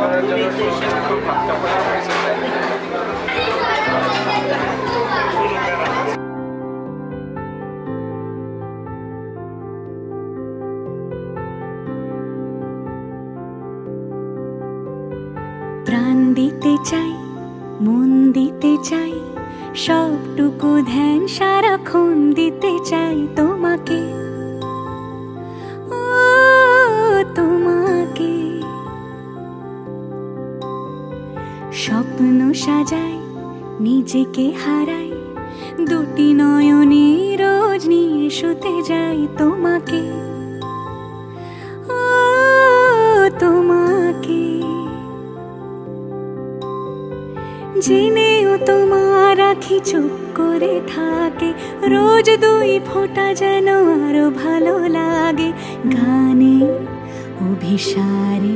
করার জন্য খুব কাপড় হয়েছে। প্রাণ দিতে চাই, মন দিতে চাই, সবটুকু ধ্যান সারাক্ষণ দিতে চাই তোমাকে, ও তোমাকে। স্বপ্ন সাজাই, নিজেকে হারাই, দুটি নয়নে রোজ নিয়ে শুতে যাই তোমাকে, ও তোমাকে। জেনেও তোমার আখি চুপ করে থাকে, রোজ দুই ফোঁটা যেন আরো ভালো লাগে। গানে অভিসারে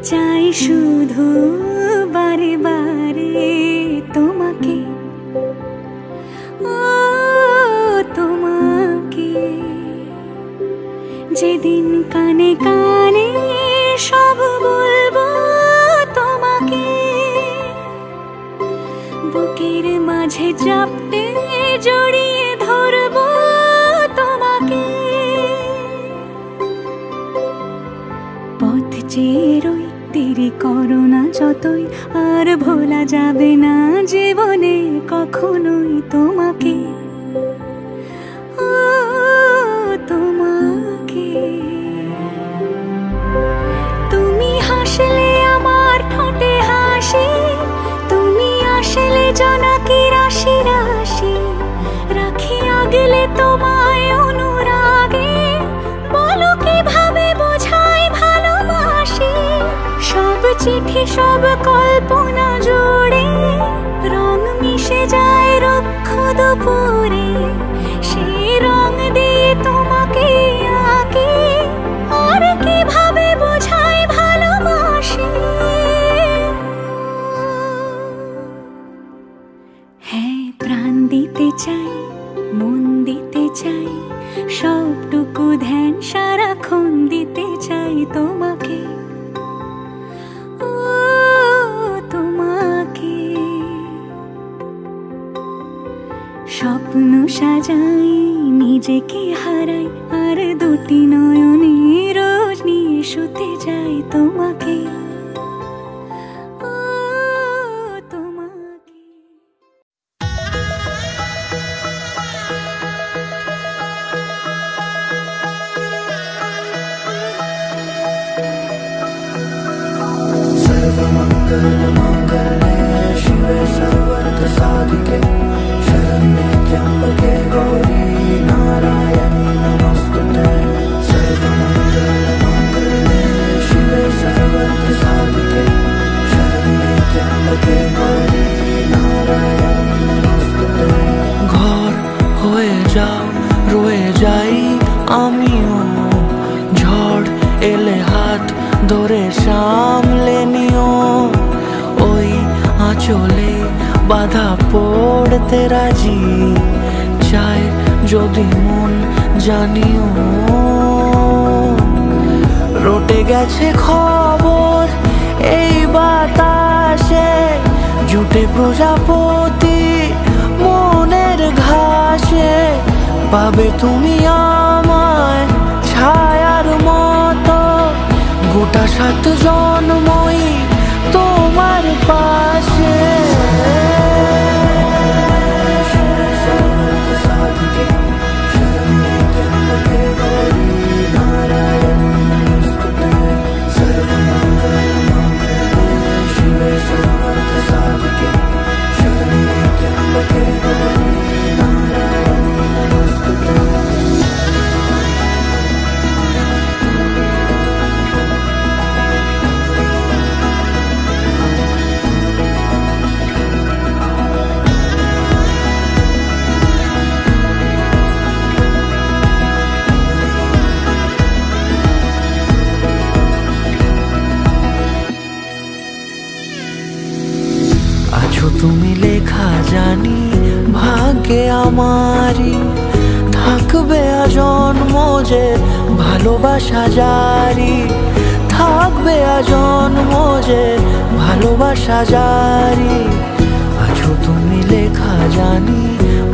চাই শুধু বারে বারে তোমাকে, ও তোমাকে। যেদিন কানে কানে সব বলবো তোমাকে, বুকের মাঝে চাপতে জড়িয়ে ধরবো তোমাকে। পথ চেয়ে রই, দেরি করো না যতই, আর ভোলা যাবে না জীবনে কখনোই তোমাকে, ও তোমাকে। তুমি হাসলে আমার ঠোঁটে হাসি, তুমি আসলে জোনাকি রাশি রাশি, রাখি আগলে তোমায় অনুরাগে, বলো কিভাবে বোঝাই ভালোবাসি। সব চিঠি সব কল্পনা জুড়ে রং মিশে যায় রুক্ষ দুপুরে, সেই রং দিয়ে তোমাকে আঁকি, আর কিভাবে বোঝাই ভালোবাসি। হ্যাঁ, প্রাণ দিতে চাই, মন দিতে চাই, সবটুকু ধ্যান সারাক্ষণ দিতে চাই তোমাকে, ও তোমাকে। স্বপ্ন সাজাই, নিজেকে হারাই, আর দুটি নয়নে রোজ নিয়ে শুতে যাই তোমাকে, ও তোমাকে। सर्वमंगल मांगल्ये शिवे सर्वार्थ साधिके शरण्ये त्र्यंबके गौरी नारायणी नमोस्तुते। सर्वमंगल मांगल्ये शिवे सर्वार्थ साधिके शरण्ये त्र्यंबके गौरी नारायणी नमोस्तुते। ঘর হয়ে যাও, রয়ে যাই আমিও, ঝড় এলে হাত ধরে সামলে নিও, ওই আঁচলে বাধা পড়তে রাজি, চাই যদি মন জানিও। রটে গেছে খবর এই বাতাসে, জুটে প্রজাপতি মনের ঘাসে, পাবে তুমি আমায় ছায়ার মতো, গোটা 7 জন্মই তোমার পাশে। তুমি লেখা জানি ভাগ্যে আমারই, থাকবে আজন্ম যে ভালোবাসা জারি, থাকবে আজন্ম যে ভালোবাসা জারি। আছো তুমি লেখা জানি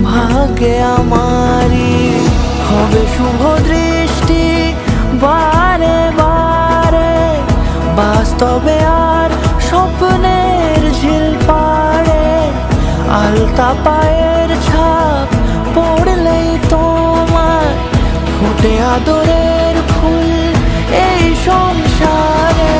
ভাগ্যে আমারি, হবে শুভ দৃষ্টি বারে বারে, বাস্তবে আর স্বপ্নের ঝিল পাড়ে। আলতা পায়ের ছাপ পড়লেই তোমার ফোটে আদরের ফুল এই সংসারে।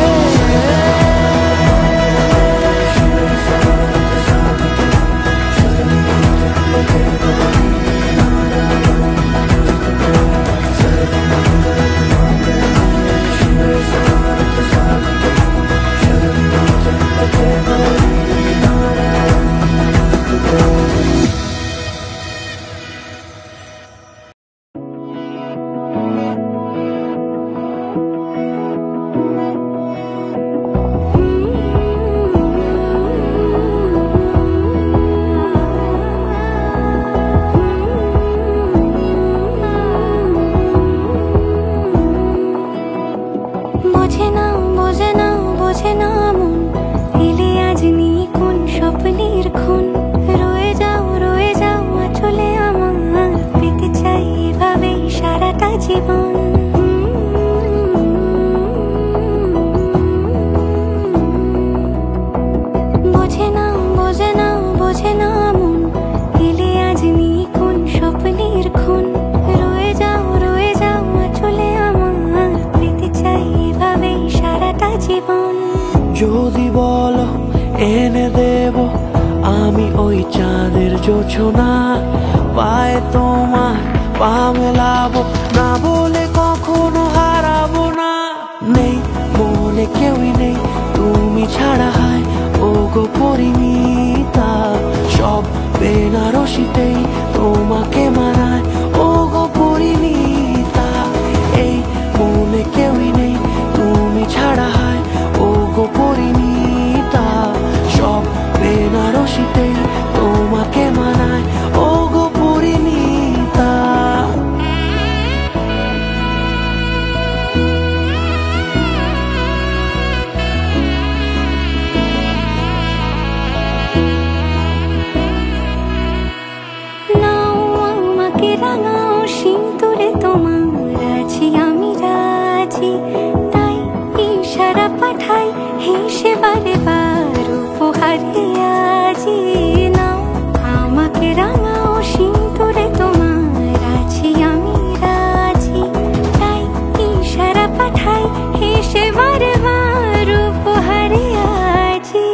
যদি বলো এনে দেব আমি ওই চাঁদের জোছনা, পায়ে তোমার পা মেলাবো, না বলে কখনো হারাবো না। নেই মনে কেউই নেই তুমি ছাড়া, হায় ও গো পরিণীতা, সব বেনারসিতেই তোমাকে মানায় ও গো পরিণীতা। এই মনে কেউই নেই তুমি ছাড়া, হায় ও গো পরিণীতা, সব বেনারসিতেই তোমাকে মানায় ও গো পরিণীতা। নাও আমাকে রাঙাও সিঁদুরে তোমার আছি আমি রাজি, তাই ইশারা পাঠাই হেসে বারে বার উপহারে আজি। নাও আমাকে রাঙাও সিঁদুরে তোমার আছি আমি রাজি, তাই ইশারা পাঠাই হেসে বারে বার উপহারে আজি।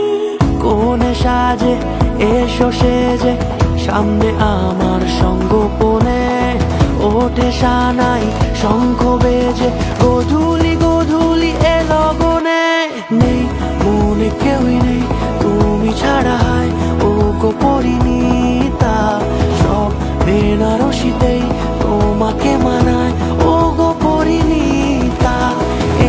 কোন সাজে এসো সেজে সামনে আমার সঙ্গোপনে, ওঠে সানাই শঙ্খ বেজে গধূলি গধূলি এ লগনে। নেই মনে কেউই নেই তুমি ছাড়া, হায় ও গো পরিণীতা, সব বেনারসিতেই তোমাকে মানায় ও গো পরিণীতা।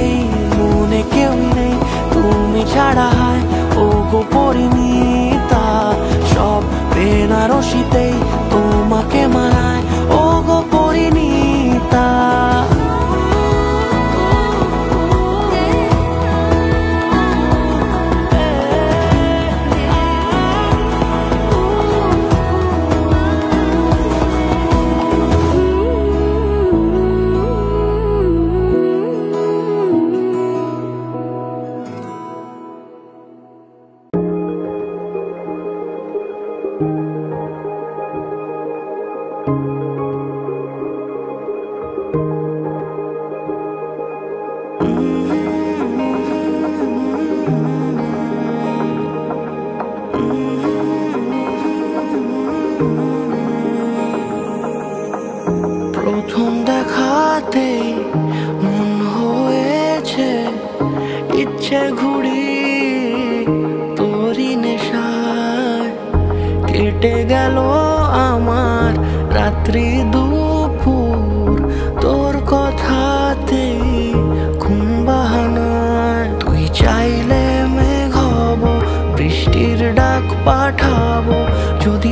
এই মনে কেউই নেই তুমি ছাড়া, হায় ও গো পরিণীতা, সব বেনারসিতেই তোমাকে মানায় ও গো পরিণীতা। প্রথম দেখাতেই মন হয়েছে ইচ্ছে ঘুড়ি তোরই নেশায়, কেটে গেল আমার রাত্রি দুপুর তোর কথাতেই ঘুম বাহানায়। তুই চাইলে মেঘ হব, বৃষ্টির ডাক পাঠাবো, যদি